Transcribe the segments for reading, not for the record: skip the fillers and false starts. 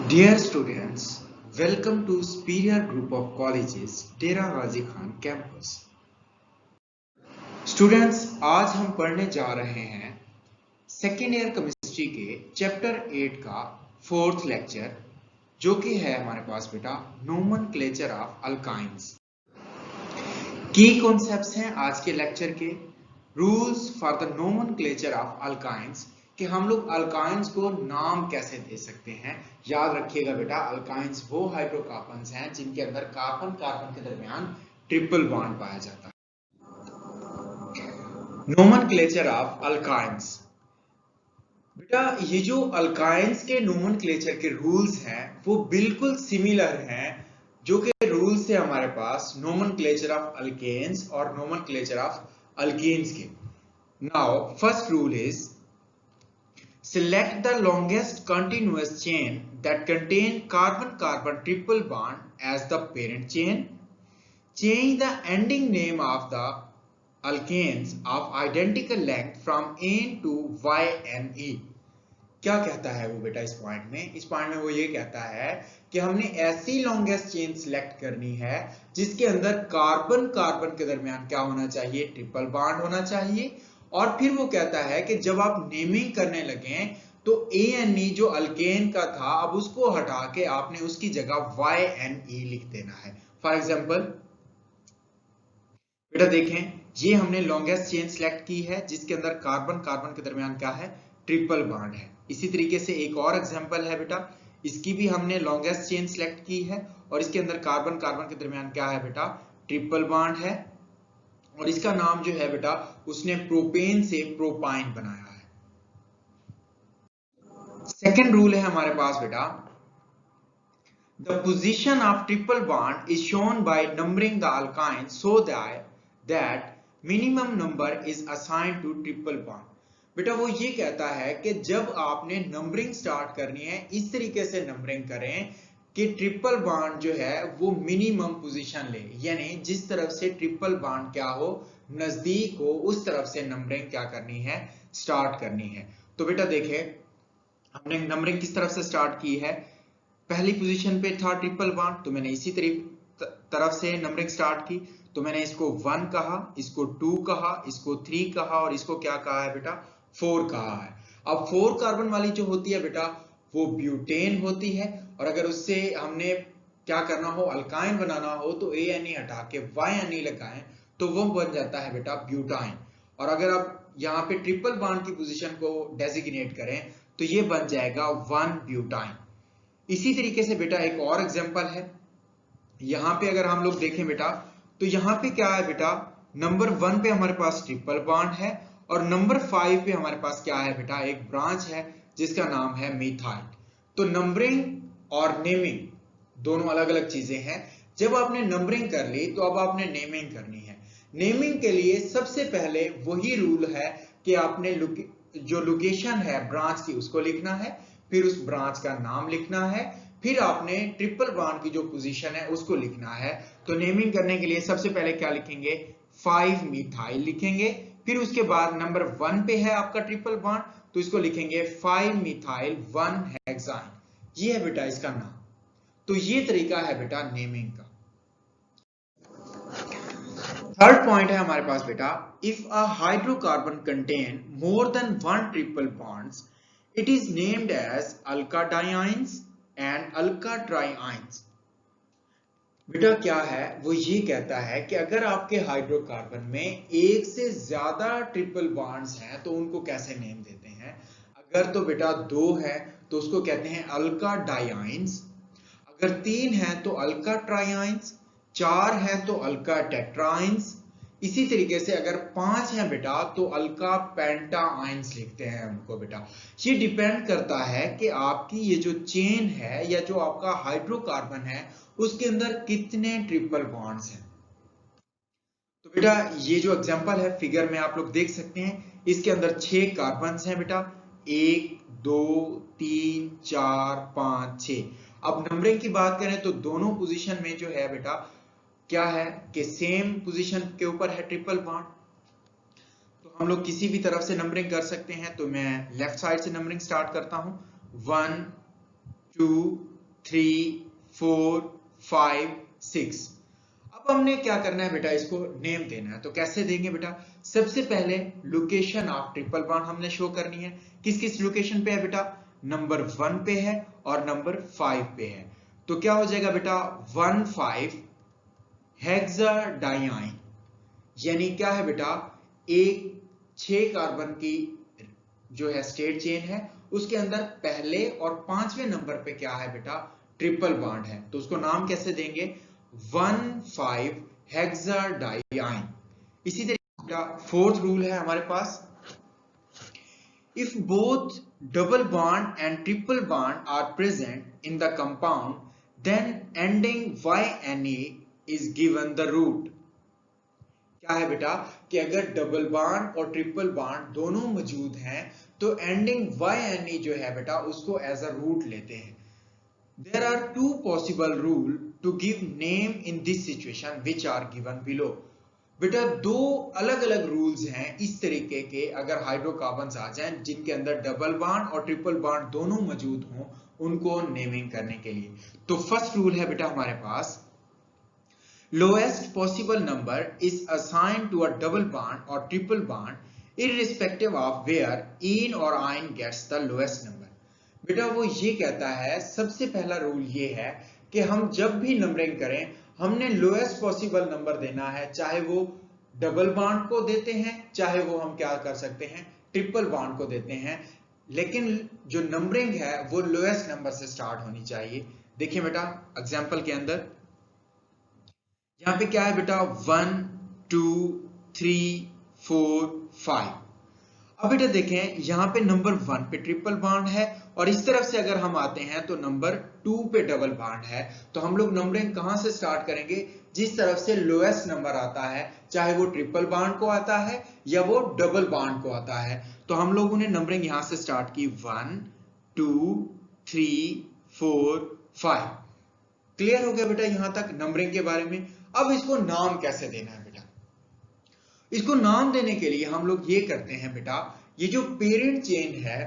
Dear students, welcome to Superior Group of Colleges, Dera Ghazi Khan campus. Students, आज हम पढ़ने जा रहे हैं सेकेंड ईयर केमिस्ट्री के चैप्टर 8 का फोर्थ लेक्चर, जो कि है हमारे पास बेटा नोमेनक्लेचर ऑफ अल्काइंस। की कॉन्सेप्ट्स हैं आज के लेक्चर के। Rules for the nomenclature of alkynes, कि हम लोग अल्काइंस को नाम कैसे दे सकते हैं। याद रखिएगा बेटा, अल्काइंस वो हाइड्रोकार्बन्स हैं जिनके अंदर कार्बन कार्बन के दरमियान ट्रिपल बॉन्ड पाया जाता है। नोमेनक्लेचर ऑफ अल्काइंस, बेटा ये जो अल्काइंस के नोमेनक्लेचर के रूल्स हैं वो बिल्कुल सिमिलर हैं जो कि रूल्स है हमारे पास नोमेनक्लेचर ऑफ अल्केन्स और नोमेनक्लेचर ऑफ अल्कीन्स के। Now first rule is select the longest continuous chain that contain carbon-carbon triple bond as the parent chain. Change the ending name of the alkanes of identical length from N to YNE. क्या कहता है वो बेटा इस point में? इस point में वो ये कहता है कि हमने ऐसी लॉन्गेस्ट चेन सिलेक्ट करनी है जिसके अंदर कार्बन कार्बन के दरमियान क्या होना चाहिए? ट्रिपल बॉन्ड होना चाहिए। और फिर वो कहता है कि जब आप नेमिंग करने लगे तो ANE जो अल्केन का था अब उसको हटा के आपने उसकी जगह YNE लिख देना है। फॉर एग्जाम्पल बेटा देखें, ये हमने लॉन्गेस्ट चेन सिलेक्ट की है जिसके अंदर कार्बन कार्बन के दरमियान क्या है? ट्रिपल बॉन्ड है। इसी तरीके से एक और एग्जांपल है बेटा, इसकी भी हमने लॉन्गेस्ट चेन सिलेक्ट की है और इसके अंदर कार्बन कार्बन के दरमियान क्या है बेटा? ट्रिपल बॉन्ड है। और इसका नाम जो है बेटा उसने प्रोपेन से प्रोपाइन बनाया है। सेकेंड रूल है हमारे पास बेटा, the position of triple bond is shown by numbering the alkynes so that minimum number is assigned to triple bond. बेटा वो ये कहता है कि जब आपने नंबरिंग स्टार्ट करनी है इस तरीके से नंबरिंग करें कि ट्रिपल बॉन्ड जो है वो मिनिमम पोजीशन ले, यानी जिस तरफ से ट्रिपल बॉन्ड क्या हो, नजदीक हो, उस तरफ से नंबरिंग क्या करनी है? स्टार्ट करनी है। तो बेटा देखें, हमने नंबरिंग किस तरफ से स्टार्ट की है? पहली पोजीशन पे था ट्रिपल बॉन्ड, तो मैंने इसी तरफ से नंबरिंग स्टार्ट की। तो मैंने इसको 1 कहा, इसको 2 कहा, इसको 3 कहा और इसको क्या कहा है बेटा? 4 कहा है। अब 4 कार्बन वाली जो होती है बेटा वो ब्यूटेन होती है, और अगर उससे हमने क्या करना हो, अल्काइन बनाना हो, तो ANE हटा के YNE लगाएं तो वो बन जाता है बेटा ब्यूटाइन। और अगर आप यहाँ पे ट्रिपल बॉन्ड की पोजीशन को डेजिग्नेट करें तो ये बन जाएगा 1 ब्यूटाइन। इसी तरीके से बेटा एक और एग्जांपल है, यहाँ पे अगर हम लोग देखें बेटा तो यहाँ पे क्या है बेटा? नंबर 1 पे हमारे पास ट्रिपल बॉन्ड है और नंबर 5 पे हमारे पास क्या है बेटा? एक ब्रांच है जिसका नाम है मिथाइल। तो नंबरिंग और नेमिंग दोनों अलग अलग चीजें हैं। जब आपने नंबरिंग कर ली तो अब आपने नेमिंग करनी है। नेमिंग के लिए सबसे पहले वही रूल है कि आपने जो लोकेशन है ब्रांच की उसको लिखना है, फिर उस ब्रांच का नाम लिखना है, फिर आपने ट्रिपल बॉन्ड की जो पोजीशन है उसको लिखना है। तो नेमिंग करने के लिए सबसे पहले क्या लिखेंगे? 5 मिथाइल लिखेंगे। फिर उसके बाद नंबर 1 पे है आपका ट्रिपल बॉन्ड, तो इसको लिखेंगे 5 मिथाइल 1 हेक्साइन। ये है बेटा इसका नाम। तो ये तरीका है बेटा नेमिंग का। थर्ड पॉइंट है हमारे पास बेटा, if a hydrocarbon contain more than 1 triple bonds it is named as alkadienes and alkatrienes. बेटा क्या है वो ये कहता है कि अगर आपके हाइड्रोकार्बन में एक से ज्यादा ट्रिपल बॉन्ड्स हैं तो उनको कैसे नेम देते हैं? अगर तो बेटा 2 है तो उसको कहते हैं अल्काडाइंस, अगर 3 है तो अल्काट्राइंस, 4 है तो अल्काटेट्राइंस, इसी तरीके से अगर 5 है बेटा तो अल्का पेंटाइंस लिखते हैं उनको बेटा। ये डिपेंड करता है कि आपकी ये जो चेन है या जो आपका हाइड्रोकार्बन है उसके अंदर कितने ट्रिपल बॉन्ड्स हैं। तो बेटा ये जो एग्जांपल है फिगर में आप लोग देख सकते हैं, इसके अंदर 6 कार्बन्स हैं बेटा, 1 2 3 4 5 6। अब नंबरिंग की बात करें तो दोनों पोजीशन में जो है बेटा क्या है कि सेम पोजीशन के ऊपर है ट्रिपल बॉन्ड। तो हम लोग किसी भी तरफ से नंबरिंग कर सकते हैं। तो मैं लेफ्ट साइड से नंबरिंग स्टार्ट करता हूं, 1 2 3, 4, 5, 6। अब हमने क्या करना है बेटा, इसको नेम देना है। तो कैसे देंगे बेटा, सबसे पहले लोकेशन ऑफ ट्रिपल बॉन्ड हमने शो करनी है। किस किस लोकेशन पे है बेटा, नंबर 1 पे है और नंबर 5 पे है। तो क्या हो जाएगा बेटा, 1,5 हेक्साडाइआइन, यानी क्या है बेटा, एक 6 कार्बन की जो है स्टेट चेन है, उसके अंदर पहले और 5वें नंबर पे क्या है बेटा, ट्रिपल बॉन्ड है। तो उसको नाम कैसे देंगे, 1,5 हेक्साडाइआइन। इसी तरीके फोर्थ रूल है हमारे पास, if both double bond and triple bond are present in the compound, then ending YNA is given the root। क्या है बेटा कि अगर डबल बॉन्ड और ट्रिपल बॉन्ड दोनों मौजूद हैं तो एंडिंग YNA जो है बेटा उसको एज अ रूट लेते हैं। There are two possible rules to give name in this situation which are given below। बेटा दो अलग अलग रूल्स हैं इस तरीके के, अगर हाइड्रोकार्बन्स आ जाएं जिनके अंदर डबल बॉन्ड और ट्रिपल बॉन्ड दोनों मौजूद हों, उनको नेमिंग करने के लिए। तो फर्स्ट रूल है बेटा हमारे पास, lowest possible number is assigned to a double bond or triple bond irrespective of where ene or ine gets the lowest number। बेटा वो ये कहता है, सबसे पहला रूल ये है कि हम जब भी नंबरिंग करें हमने लोएस्ट पॉसिबल नंबर देना है, चाहे वो डबल बॉन्ड को देते हैं चाहे वो हम क्या कर सकते हैं ट्रिपल बॉन्ड को देते हैं, लेकिन जो नंबरिंग है वो लोएस्ट नंबर से स्टार्ट होनी चाहिए। देखिए बेटा एग्जांपल के अंदर यहाँ पे क्या है बेटा, 1, 2, 3, 4, 5। अब बेटा देखें यहाँ पे नंबर 1 पे ट्रिपल बॉन्ड है और इस तरफ से अगर हम आते हैं तो नंबर 2 पे डबल बॉन्ड है। तो हम लोग नंबरिंग कहां से स्टार्ट करेंगे, जिस तरफ से लोएस्ट नंबर आता है, चाहे वो ट्रिपल बॉन्ड को आता है या वो डबल बॉन्ड को आता है। तो हम लोगों ने नंबरिंग यहां से स्टार्ट की 1, 2, 3, 4, 5। क्लियर हो गया बेटा यहां तक नंबरिंग के बारे में। अब इसको नाम कैसे देना है बेटा, इसको नाम देने के लिए हम लोग ये करते हैं बेटा, ये जो पेरेंट चेन है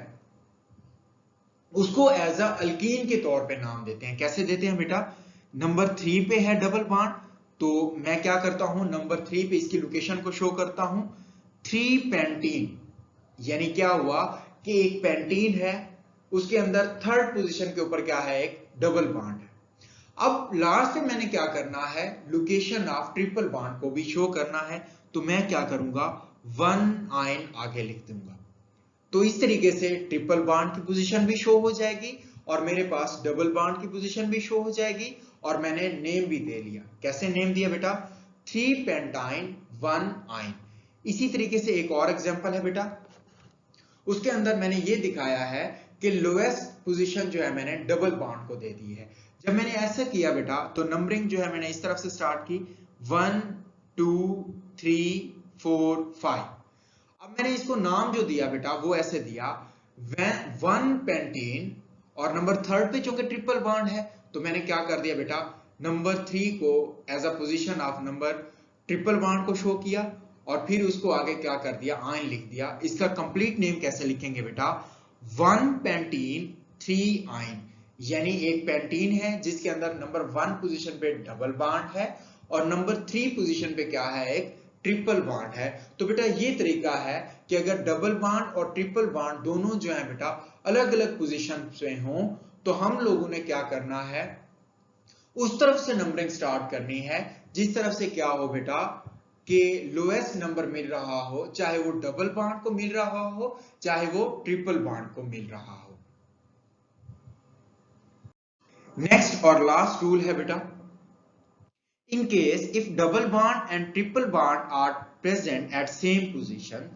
उसको एज अ अल्कीन के तौर पे नाम देते हैं। कैसे देते हैं बेटा, नंबर 3 पे है डबल बॉन्ड, तो मैं क्या करता हूं, नंबर 3 पे इसकी लोकेशन को शो करता हूं 3 पेंटीन, यानी क्या हुआ कि एक पेंटीन है उसके अंदर थर्ड पोजीशन के ऊपर क्या है, एक डबल बॉन्ड है। अब लास्ट में मैंने क्या करना है, लोकेशन ऑफ ट्रिपल बॉन्ड को भी शो करना है। तो मैं क्या करूंगा, 1 आयन आगे लिख दूंगा। तो इस तरीके से ट्रिपल बॉन्ड की पोजीशन भी शो हो जाएगी और मेरे पास डबल बॉन्ड की पोजीशन भी शो हो जाएगी और मैंने नेम भी दे लिया। कैसे नेम दिया बेटा, 3 पेंटाइन 1 आयन। इसी तरीके से एक और एग्जांपल है बेटा, उसके अंदर मैंने ये दिखाया है कि लोएस्ट पोजीशन जो है मैंने डबल बॉन्ड को दे दी है। जब मैंने ऐसा किया बेटा तो नंबरिंग जो है मैंने इस तरफ से स्टार्ट की 1, 2, 3, 4, 5। अब मैंने इसको नाम जो दिया बेटा वो ऐसे दिया 1 पेंटीन और नंबर 3 पे चूंकि ट्रिपल बॉन्ड है तो मैंने क्या कर दिया बेटा, नंबर 3 को as a position of number triple bond को शो किया और फिर उसको आगे क्या कर दिया, आयन लिख दिया। इसका कंप्लीट नेम कैसे लिखेंगे बेटा, 1 पेंटीन 3 आयन, यानी एक पेंटीन है जिसके अंदर नंबर 1 पोजीशन पे डबल बॉन्ड है और नंबर 3 पोजीशन पे क्या है, एक ट्रिपल बॉन्ड है। तो बेटा ये तरीका है कि अगर डबल बॉन्ड और ट्रिपल बॉन्ड दोनों जो है बेटा अलग अलग पोजीशन पे हों तो हम लोगों ने क्या करना है, उस तरफ से नंबरिंग स्टार्ट करनी है जिस तरफ से क्या हो बेटा कि लोएस्ट नंबर मिल रहा हो, चाहे वो डबल बॉन्ड को मिल रहा हो चाहे वो ट्रिपल बॉन्ड को मिल रहा हो। नेक्स्ट और लास्ट रूल है बेटा, in case if double bond and triple bond are present at same position,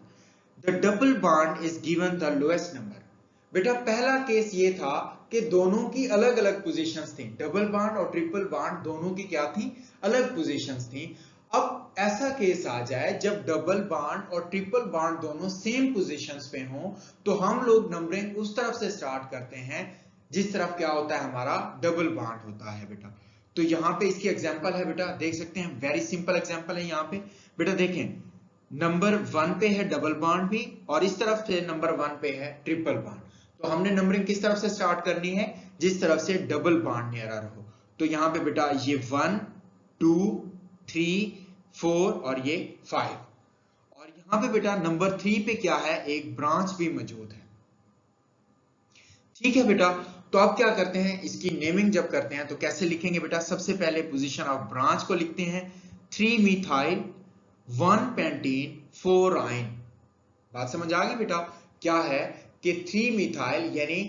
the double bond is given the lowest number। बेटा पहला केस ये था कि दोनों की अलग अलग पोजीशंस थी, डबल बॉन्ड और ट्रिपल बॉन्ड दोनों की क्या थी, अलग पोजीशंस थी। अब ऐसा केस आ जाए जब डबल बॉन्ड और ट्रिपल बॉन्ड दोनों सेम पोजीशंस पे हों तो हम लोग नंबरिंग उस तरफ से स्टार्ट करते हैं जिस तरफ क्या होता है, हमारा डबल बॉन्ड होता है बेटा। तो यहाँ पे इसकी एग्जांपल है बेटा, देख सकते हैं, वेरी सिंपल एग्जांपल है। यहाँ पे बेटा देखें नंबर 1 पे है डबल बॉन्ड भी और इस तरफ से नंबर 1 पे है ट्रिपल बॉन्ड। तो हमने नंबरिंग किस तरफ से स्टार्ट करनी है, जिस तरफ से डबल बॉन्ड नियरर हो। तो यहाँ पे बेटा ये 1 2 3 4 और ये 5, और यहाँ पे बेटा नंबर 3 पे क्या है, एक ब्रांच भी मौजूद है। ठीक है बेटा, तो अब क्या करते हैं, इसकी नेमिंग जब करते हैं तो कैसे लिखेंगे बेटा, सबसे पहले पोजीशन ऑफ ब्रांच को लिखते हैं 3 मिथाइल 1 पेंटीन 4 आइन। बात समझ आ गई बेटा, क्या है कि 3 मिथाइल यानी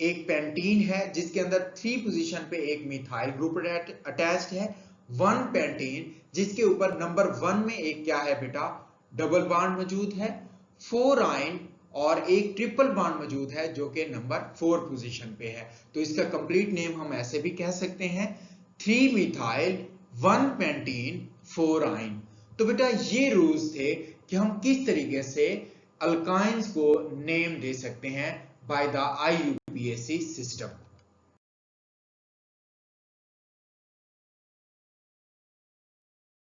एक पेंटीन है जिसके अंदर 3 पोजीशन पे एक मिथाइल ग्रुप अटैच्ड है, 1 पेंटीन जिसके ऊपर नंबर 1 में एक क्या है बेटा, डबल बॉन्ड मौजूद है, 4 आइन और एक ट्रिपल बॉन्ड मौजूद है जो कि नंबर 4 पोजीशन पे है। तो इसका कंप्लीट नेम हम ऐसे भी कह सकते हैं 3 मिथाइल 1 पेंटीन 4 आइन। तो बेटा ये रूल्स थे कि हम किस तरीके से अल्काइंस को नेम दे सकते हैं बाय द IUPAC सिस्टम।